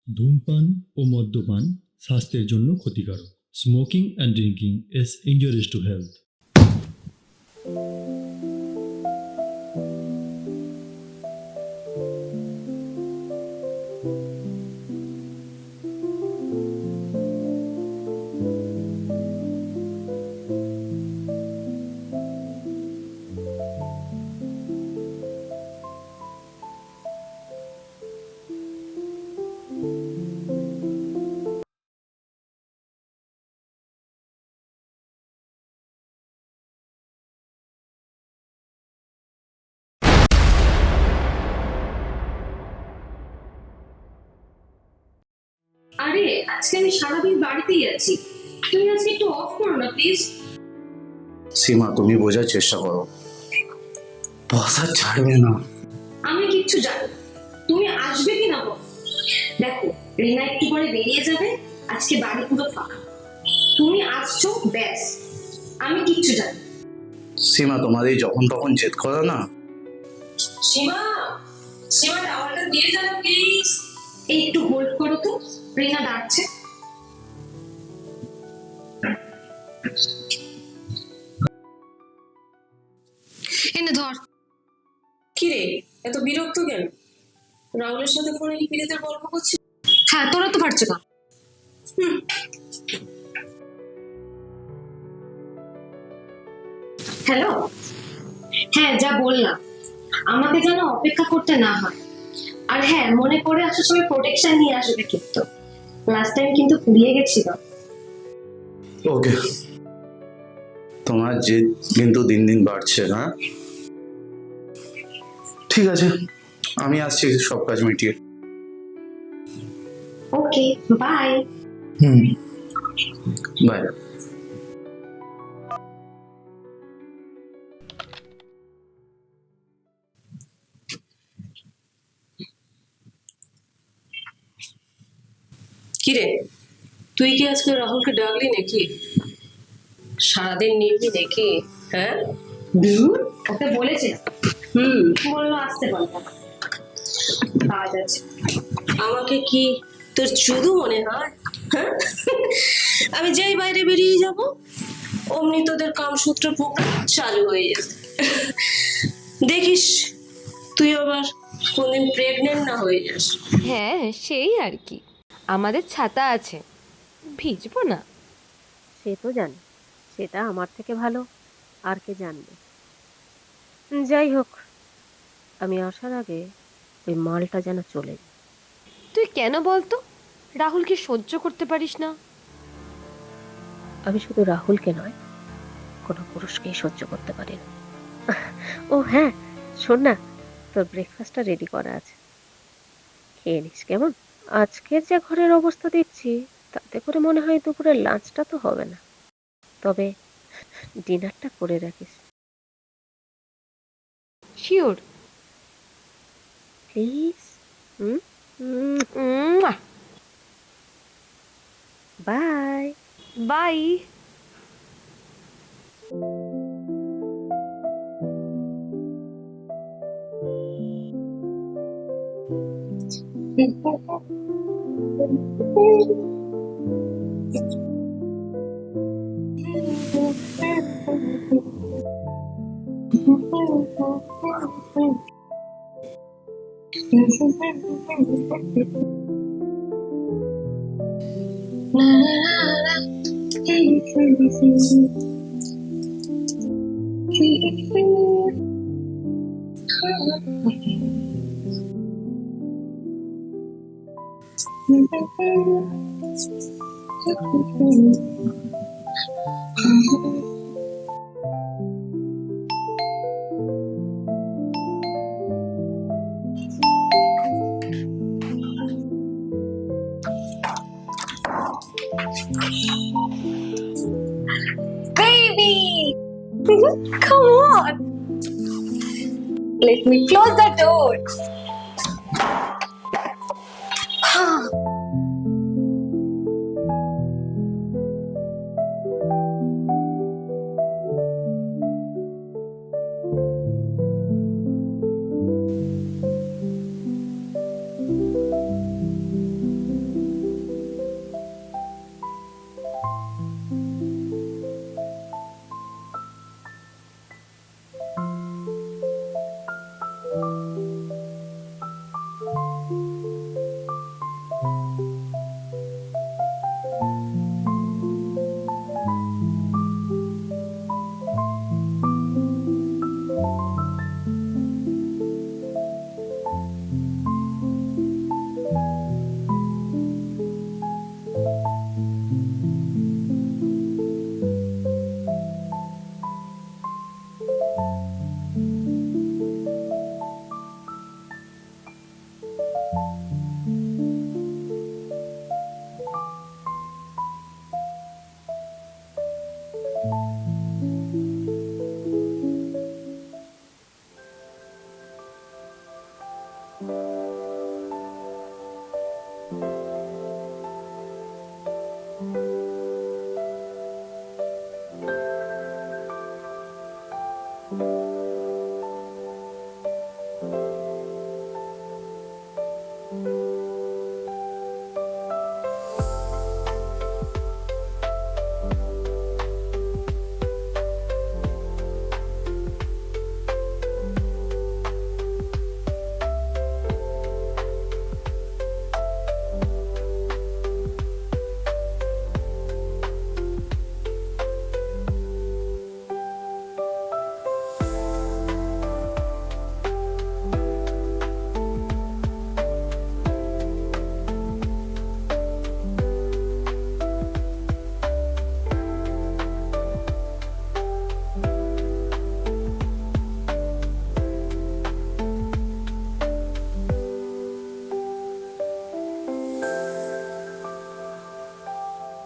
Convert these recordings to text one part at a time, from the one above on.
ধূমপান ও মদ্যপান স্বাস্থ্যের জন্য ক্ষতিকারক। Smoking and drinking is injurious to health. আরে আজকে আমি সারাদিন বাড়িতেই আছি, তুমি আজকে একটু অফ করো না প্লিজ। সীমা, তুমি বোঝার চেষ্টা করো, বস আর ছাড়বে না। আমি কিচ্ছু জানি না, তুমি আসবে কি না বলো। দেখো, রিনা একটু পরে বেরিয়ে যাবে, আজকে বাড়ি পুরো ফাঁকা। তুমি আসছো ব্যাস, আমি কিচ্ছু জানি না। সীমা, তোমাদের যখন তখন জেদ করো না। সীমা, সীমা টাওয়ালটা দিয়ে যাবে প্লিজ। এই একটু হোল্ড করো তো, রিনা ডাকছে। এনে ধর। কি রে, এত বিরক্ত কেন? রাহুলের সাথে ফোনে কি পিরিতের গল্প করছিস? হ্যাঁ, তোরা তো পারছো না। হ্যালো, হ্যাঁ যা বললাম, আমাকে যেন অপেক্ষা করতে না হয়। আর হ্যাঁ, মনে করে আসার সময় প্রোটেকশন নিয়ে আসবে কিন্তু। লাস্ট টাইম কিন্তু পুড়িয়ে গেছিল। ওকে, তোমার জেদ কিন্তু দিন দিন বাড়ছে। হ্যাঁ ঠিক আছে, আমি আসছি সব কাজ মিটিয়ে। ওকে, বাই। বাই। কি রে, তুই কি আজকে রাহুলকে ডাকলি নাকি? সারাদিন নিবি নাকি? হ্যাঁ, ওকে বলেছে, হুম, বললো আসতে বলবো, কাজ আছে। আমাকে কি তোর শুধু মনে হয়? হ্যাঁ, আমি যেই বাইরে বেরিয়ে যাব অমনি তোদের কামসূত্র প্রোগ্রাম চালু হয়ে যাবে। দেখিস তুই আবার কোনদিন প্রেগনেন্ট না হয়ে যাস। হ্যাঁ, সেই আর কি। আমাদের ছাতা আছে, ভিজবো না। সে তো জানি, সেটা আমার থেকে ভালো আর কে জানবে। যাই হোক, আমি আসার আগে ওই মালটা যেন চলে যায়। তুই কেন বলতো রাহুলকে সহ্য করতে পারিস না? আমি শুধু রাহুলকে নয়, কোনো পুরুষকেই সহ্য করতে পারি না। ও হ্যাঁ, শোন না, তোর ব্রেকফাস্টটা রেডি করা আছে, খেয়ে নিস কেমন? আজকের যে ঘরের অবস্থা দেখছি, তাতে করে মনে হয় দুপুরের লাঞ্চটা তো হবে না। তবে ডিনারটা করে রাখিস sure? Please. Hmm, bye. Bye. Baby! Come on! Let me close the door.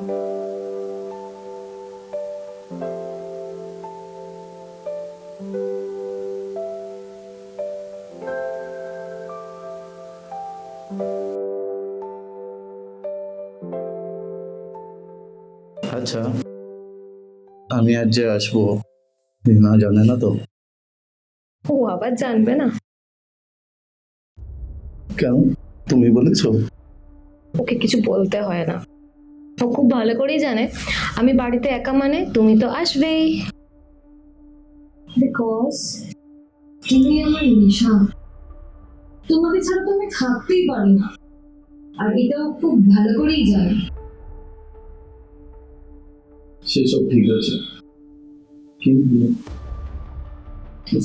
আচ্ছা, আমি আজ যে আসবো না জানে না তো? ও আবার জানবে না? কেন, তুমি বলেছো? ওকে কিছু বলতে হয় না, ও খুব ভালো করেই জানে আমি বাড়িতে একা মানে তুমি তো আসবেই। বিকজ তুমি আমার নেশা, তোমাকে ছাড়া তো আমি থাকতেই পারি না, আর এটাও খুব ভালো করেই জানে। সেসব ঠিক আছে, কিন্তু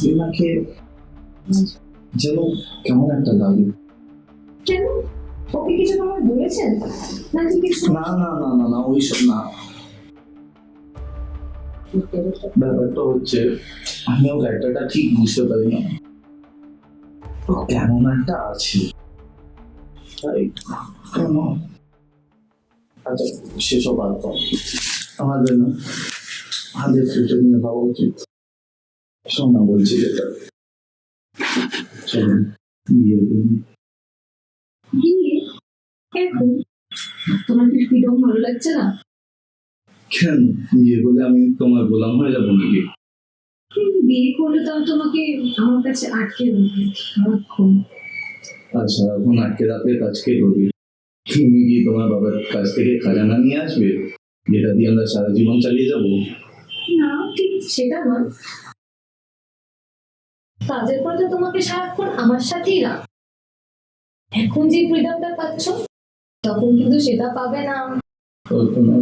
রিনাকে যেন কেমন একটা লাগে। কেন, ওকে কিছু তোমার বলেছেন নাকি কিছু? না না না না না, ওইসব না। ব্যাপারটা হচ্ছে আমিও ক্যারেক্টারটা ঠিক বুঝতে পারি না, ও কেমন একটা আছে তাই। কেন? আচ্ছা, সেসব আর তো আমাদের না, আমাদের ফিউচার নিয়ে ভাবা উচিত। শোনা বলছি যেটা, চলুন বিয়ে করুন। বিয়ে? এখন তোমার কি ফ্রিডম ভালো লাগছে না? কেন বিয়ে বলে আমি তোমার গোলাম হয়ে যাবো নাকি? কিন্তু বিয়ে করলে তো আমি তোমাকে আমার কাছে আটকে রাখবো সারাক্ষণ। আচ্ছা, এখন আটকে রাখলে কাজ কে করবি? তুমি কি তোমার বাবার কাছ থেকে খাজানা নিয়ে আসবে যেটা দিয়ে আমরা সারা জীবন চালিয়ে যাবো? না, ঠিক সেটা নয়, কাজের পরে তো তোমাকে সারাক্ষণ আমার সাথেই রাখ। এখন যে ফ্রিডমটা পাচ্ছ তখন কিন্তু সেটা পাবে না। কল্পনা,